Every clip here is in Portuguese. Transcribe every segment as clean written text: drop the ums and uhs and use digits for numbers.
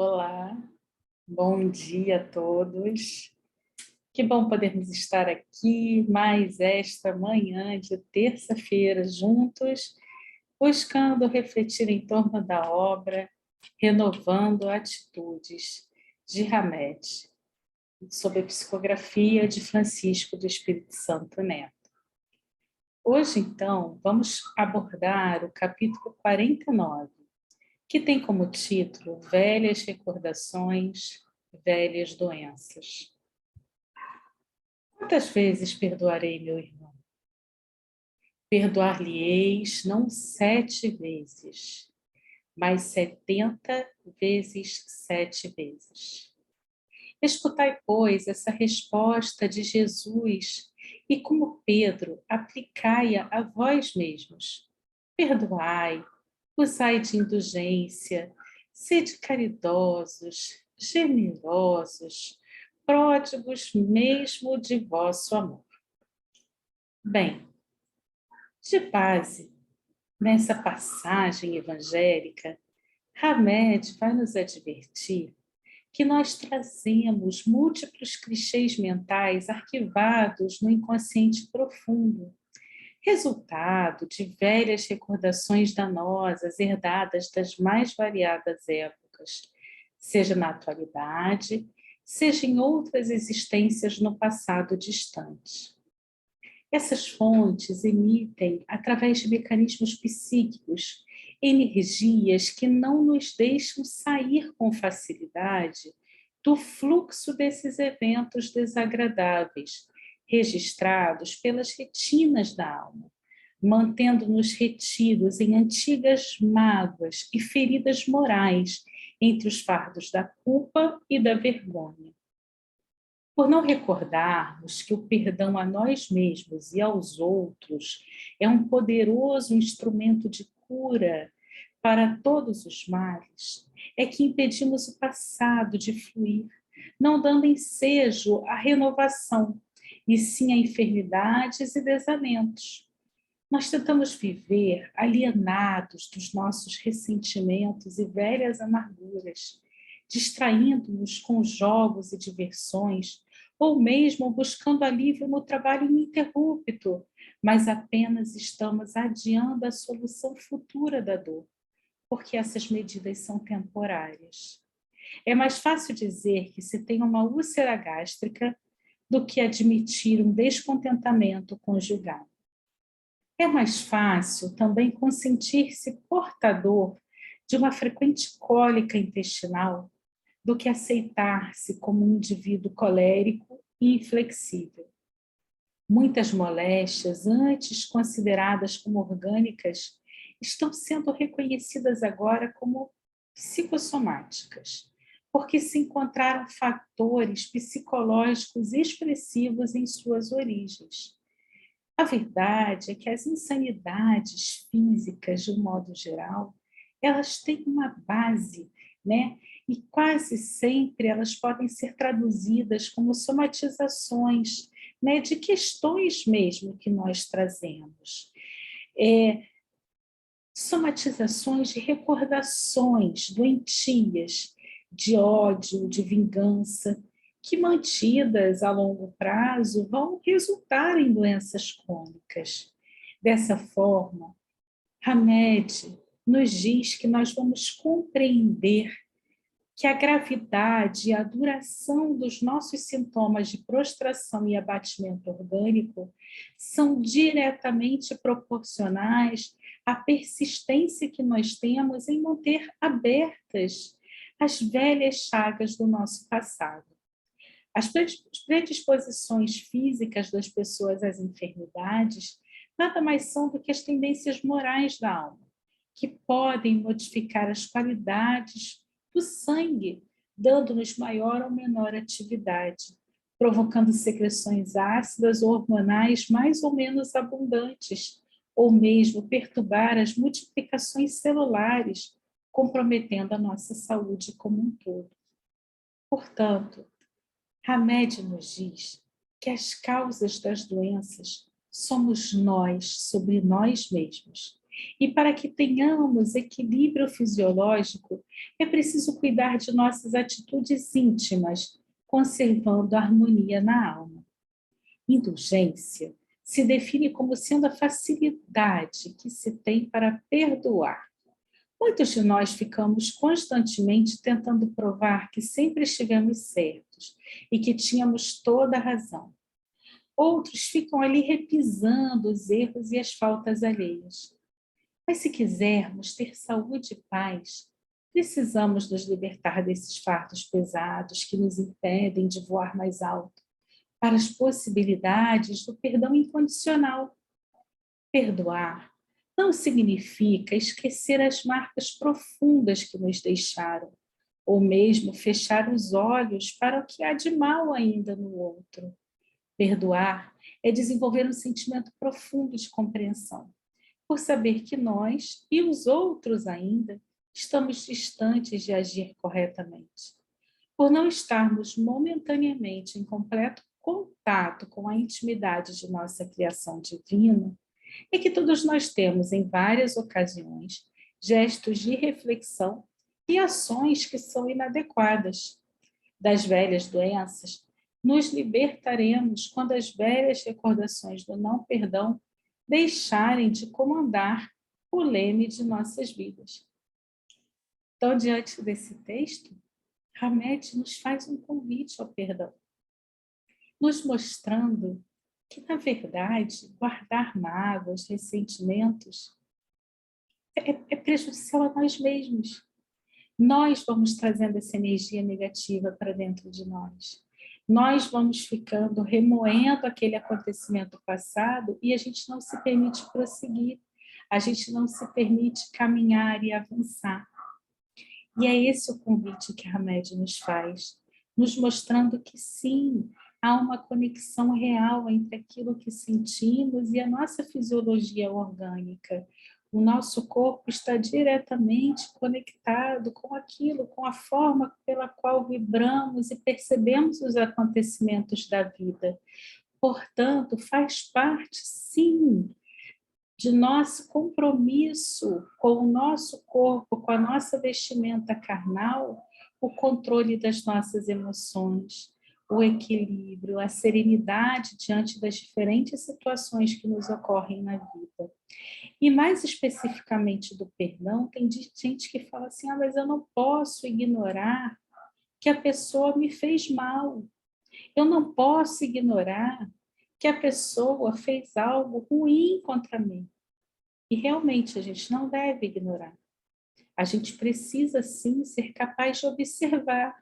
Olá, bom dia a todos. Que bom podermos estar aqui mais esta manhã de terça-feira juntos, buscando refletir em torno da obra, renovando atitudes de Hamed, sob a psicografia de Francisco do Espírito Santo Neto. Hoje, então, vamos abordar o capítulo 49, que tem como título Velhas Recordações, Velhas Doenças. Quantas vezes perdoarei meu irmão? Perdoar-lhe-eis não 7 vezes, mas 70 vezes 7 vezes. Escutai, pois, essa resposta de Jesus e, como Pedro, aplicai-a a vós mesmos. Perdoai, usai de indulgência, sede caridosos, generosos, pródigos mesmo de vosso amor. Bem, de base, nessa passagem evangélica, Hamed vai nos advertir que nós trazemos múltiplos clichês mentais arquivados no inconsciente profundo, resultado de velhas recordações danosas herdadas das mais variadas épocas, seja na atualidade, seja em outras existências no passado distante. Essas fontes emitem, através de mecanismos psíquicos, energias que não nos deixam sair com facilidade do fluxo desses eventos desagradáveis, registrados pelas retinas da alma, mantendo-nos retidos em antigas mágoas e feridas morais entre os fardos da culpa e da vergonha. Por não recordarmos que o perdão a nós mesmos e aos outros é um poderoso instrumento de cura para todos os males, é que impedimos o passado de fluir, não dando ensejo à renovação, e sim a enfermidades e desalentos. Nós tentamos viver alienados dos nossos ressentimentos e velhas amarguras, distraindo-nos com jogos e diversões, ou mesmo buscando alívio no trabalho ininterrupto, mas apenas estamos adiando a solução futura da dor, porque essas medidas são temporárias. É mais fácil dizer que se tem uma úlcera gástrica do que admitir um descontentamento conjugal. É mais fácil também consentir-se portador de uma frequente cólica intestinal do que aceitar-se como um indivíduo colérico e inflexível. Muitas moléstias, antes consideradas como orgânicas, estão sendo reconhecidas agora como psicossomáticas, porque se encontraram fatores psicológicos expressivos em suas origens. A verdade é que as insanidades físicas, de um modo geral, elas têm uma base, né? E quase sempre elas podem ser traduzidas como somatizações, né? De questões mesmo que nós trazemos. Somatizações de recordações doentias, de ódio, de vingança, que mantidas a longo prazo vão resultar em doenças crônicas. Dessa forma, Hamed nos diz que nós vamos compreender que a gravidade e a duração dos nossos sintomas de prostração e abatimento orgânico são diretamente proporcionais à persistência que nós temos em manter abertas as velhas chagas do nosso passado. As predisposições físicas das pessoas às enfermidades nada mais são do que as tendências morais da alma, que podem modificar as qualidades do sangue, dando-nos maior ou menor atividade, provocando secreções ácidas ou hormonais mais ou menos abundantes, ou mesmo perturbar as multiplicações celulares, comprometendo a nossa saúde como um todo. Portanto, Hamed nos diz que as causas das doenças somos nós sobre nós mesmos. E para que tenhamos equilíbrio fisiológico, É preciso cuidar de nossas atitudes íntimas, conservando a harmonia na alma. Indulgência se define como sendo a facilidade que se tem para perdoar. Muitos de nós ficamos constantemente tentando provar que sempre estivemos certos e que tínhamos toda a razão. Outros ficam ali repisando os erros e as faltas alheias. Mas se quisermos ter saúde e paz, precisamos nos libertar desses fardos pesados que nos impedem de voar mais alto, para as possibilidades do perdão incondicional. Perdoar não significa esquecer as marcas profundas que nos deixaram, ou mesmo fechar os olhos para o que há de mal ainda no outro. Perdoar é desenvolver um sentimento profundo de compreensão, por saber que nós e os outros ainda estamos distantes de agir corretamente. Por não estarmos momentaneamente em completo contato com a intimidade de nossa criação divina, é que todos nós temos, em várias ocasiões, gestos de reflexão e ações que são inadequadas. Das velhas doenças, nos libertaremos quando as velhas recordações do não perdão deixarem de comandar o leme de nossas vidas. Então, diante desse texto, Hamed nos faz um convite ao perdão, nos mostrando que, na verdade, guardar mágoas, ressentimentos, é prejudicial a nós mesmos. Nós vamos trazendo essa energia negativa para dentro de nós. Nós vamos ficando remoendo aquele acontecimento passado e a gente não se permite prosseguir, a gente não se permite caminhar e avançar. E é esse o convite que a Hamed nos faz, nos mostrando que sim, há uma conexão real entre aquilo que sentimos e a nossa fisiologia orgânica. O nosso corpo está diretamente conectado com aquilo, com a forma pela qual vibramos e percebemos os acontecimentos da vida. Portanto, faz parte, sim, de nosso compromisso com o nosso corpo, com a nossa vestimenta carnal, o controle das nossas emoções, o equilíbrio, a serenidade diante das diferentes situações que nos ocorrem na vida. E mais especificamente do perdão, tem gente que fala assim, mas eu não posso ignorar que a pessoa me fez mal. Eu não posso ignorar que a pessoa fez algo ruim contra mim. E realmente a gente não deve ignorar. A gente precisa sim ser capaz de observar.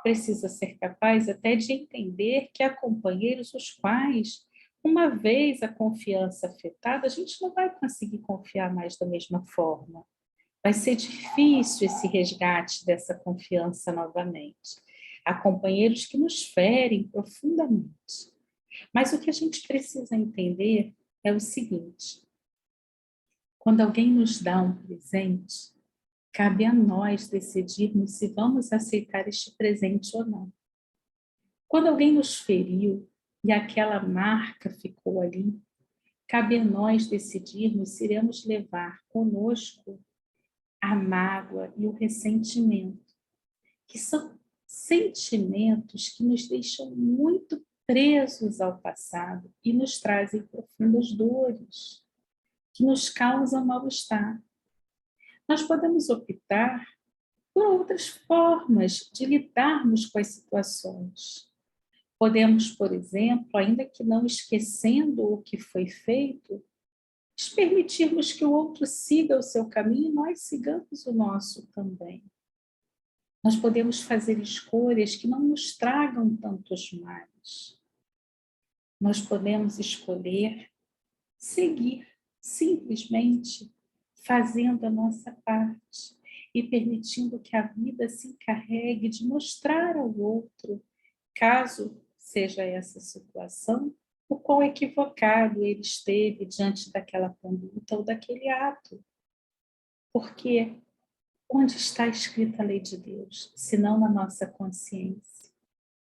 Precisa ser capaz até de entender que há companheiros os quais, uma vez a confiança afetada, a gente não vai conseguir confiar mais da mesma forma. Vai ser difícil esse resgate dessa confiança novamente. Há companheiros que nos ferem profundamente. Mas o que a gente precisa entender é o seguinte: quando alguém nos dá um presente, cabe a nós decidirmos se vamos aceitar este presente ou não. Quando alguém nos feriu e aquela marca ficou ali, cabe a nós decidirmos se iremos levar conosco a mágoa e o ressentimento, que são sentimentos que nos deixam muito presos ao passado e nos trazem profundas dores, que nos causam mal-estar. Nós podemos optar por outras formas de lidarmos com as situações. Podemos, por exemplo, ainda que não esquecendo o que foi feito, permitirmos que o outro siga o seu caminho e nós sigamos o nosso também. Nós podemos fazer escolhas que não nos tragam tantos males. Nós podemos escolher seguir, simplesmente fazendo a nossa parte e permitindo que a vida se encarregue de mostrar ao outro, caso seja essa situação, o quão equivocado ele esteve diante daquela conduta ou daquele ato. Porque onde está escrita a lei de Deus, se não na nossa consciência?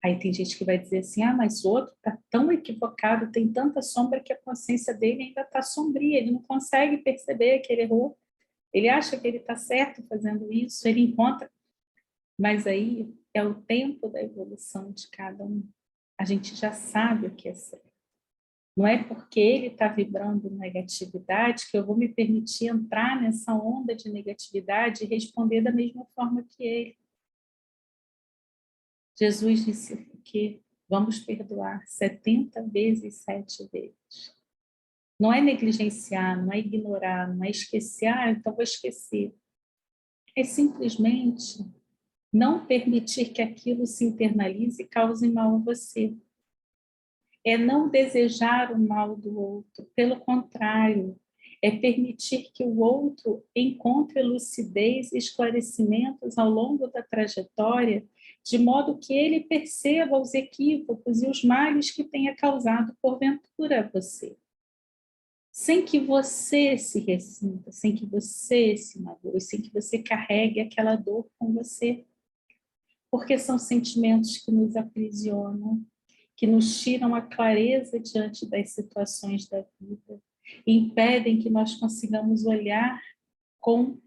Aí tem gente que vai dizer assim, mas o outro está tão equivocado, tem tanta sombra que a consciência dele ainda está sombria, ele não consegue perceber que ele errou. Ele acha que ele está certo fazendo isso, ele encontra, mas aí é o tempo da evolução de cada um. A gente já sabe o que é certo. Não é porque ele está vibrando negatividade que eu vou me permitir entrar nessa onda de negatividade e responder da mesma forma que ele. Jesus disse que vamos perdoar 70 vezes, 7 vezes. Não é negligenciar, não é ignorar, não é esquecer, então vou esquecer. É simplesmente não permitir que aquilo se internalize e cause mal a você. É não desejar o mal do outro, pelo contrário, é permitir que o outro encontre lucidez e esclarecimentos ao longo da trajetória, de modo que ele perceba os equívocos e os males que tenha causado porventura a você. Sem que você se ressinta, sem que você se magoe, sem que você carregue aquela dor com você. Porque são sentimentos que nos aprisionam, que nos tiram a clareza diante das situações da vida, e impedem que nós consigamos olhar com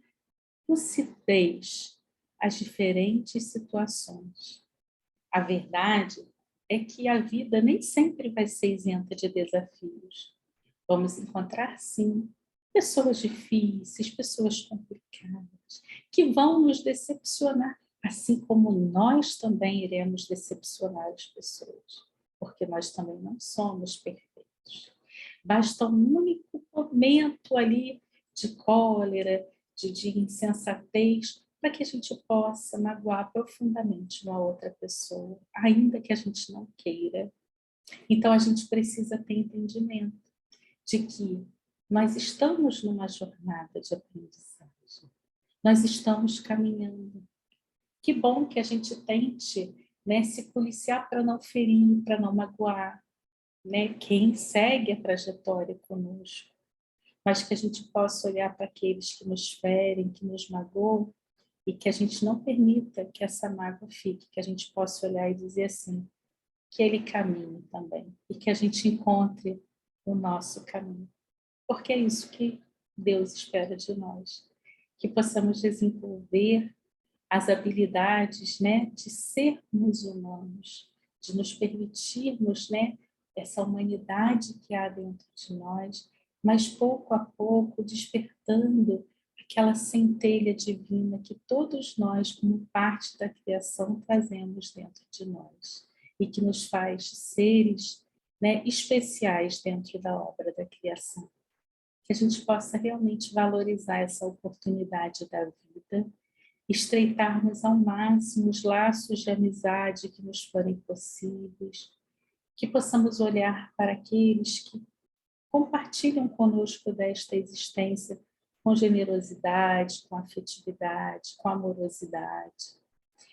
lucidez as diferentes situações. A verdade é que a vida nem sempre vai ser isenta de desafios. Vamos encontrar, sim, pessoas difíceis, pessoas complicadas, que vão nos decepcionar, assim como nós também iremos decepcionar as pessoas, porque nós também não somos perfeitos. Basta um único momento ali de cólera, de insensatez, para que a gente possa magoar profundamente uma outra pessoa, ainda que a gente não queira. Então, a gente precisa ter entendimento de que nós estamos numa jornada de aprendizagem, nós estamos caminhando. Que bom que a gente tente, né, se policiar para não ferir, para não magoar, né, quem segue a trajetória conosco, mas que a gente possa olhar para aqueles que nos ferem, que nos magoam, e que a gente não permita que essa mágoa fique, que a gente possa olhar e dizer assim, que ele caminhe também, e que a gente encontre o nosso caminho. Porque é isso que Deus espera de nós, que possamos desenvolver as habilidades, né, de sermos humanos, de nos permitirmos, né, essa humanidade que há dentro de nós, mas pouco a pouco despertando aquela centelha divina que todos nós, como parte da criação, trazemos dentro de nós e que nos faz seres, né, especiais dentro da obra da criação. Que a gente possa realmente valorizar essa oportunidade da vida, estreitarmos ao máximo os laços de amizade que nos forem possíveis, que possamos olhar para aqueles que compartilham conosco desta existência com generosidade, com afetividade, com amorosidade,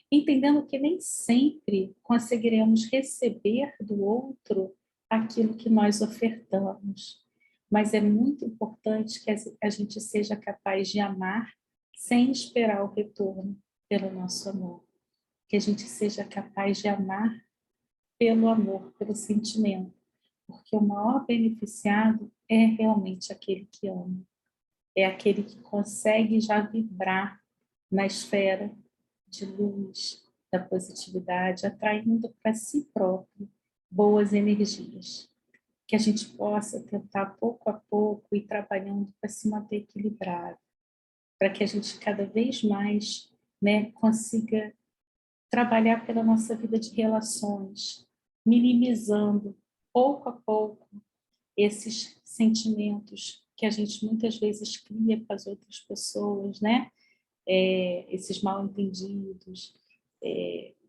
entendendo que nem sempre conseguiremos receber do outro aquilo que nós ofertamos, mas é muito importante que a gente seja capaz de amar sem esperar o retorno pelo nosso amor, que a gente seja capaz de amar pelo amor, pelo sentimento, porque o maior beneficiado é realmente aquele que ama, é aquele que consegue já vibrar na esfera de luz, da positividade, atraindo para si próprio boas energias. Que a gente possa tentar pouco a pouco ir trabalhando para se manter equilibrado, para que a gente cada vez mais, né, consiga trabalhar pela nossa vida de relações, minimizando pouco a pouco esses sentimentos que a gente muitas vezes cria para as outras pessoas, né? Esses mal-entendidos,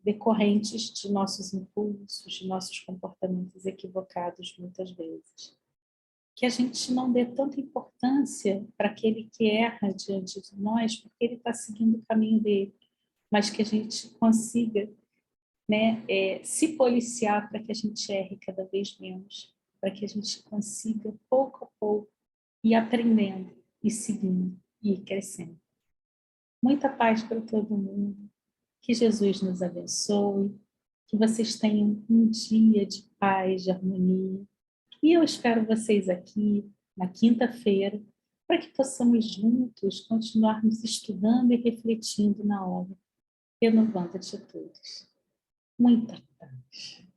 decorrentes de nossos impulsos, de nossos comportamentos equivocados muitas vezes. Que a gente não dê tanta importância para aquele que erra diante de nós, porque ele está seguindo o caminho dele, mas que a gente consiga, né, se policiar para que a gente erre cada vez menos, para que a gente consiga, pouco a pouco, ir aprendendo, e seguindo, e ir crescendo. Muita paz para todo mundo, que Jesus nos abençoe, que vocês tenham um dia de paz, de harmonia, e eu espero vocês aqui na quinta-feira para que possamos juntos continuarmos estudando e refletindo na obra, renovando atitudes. Muita paz.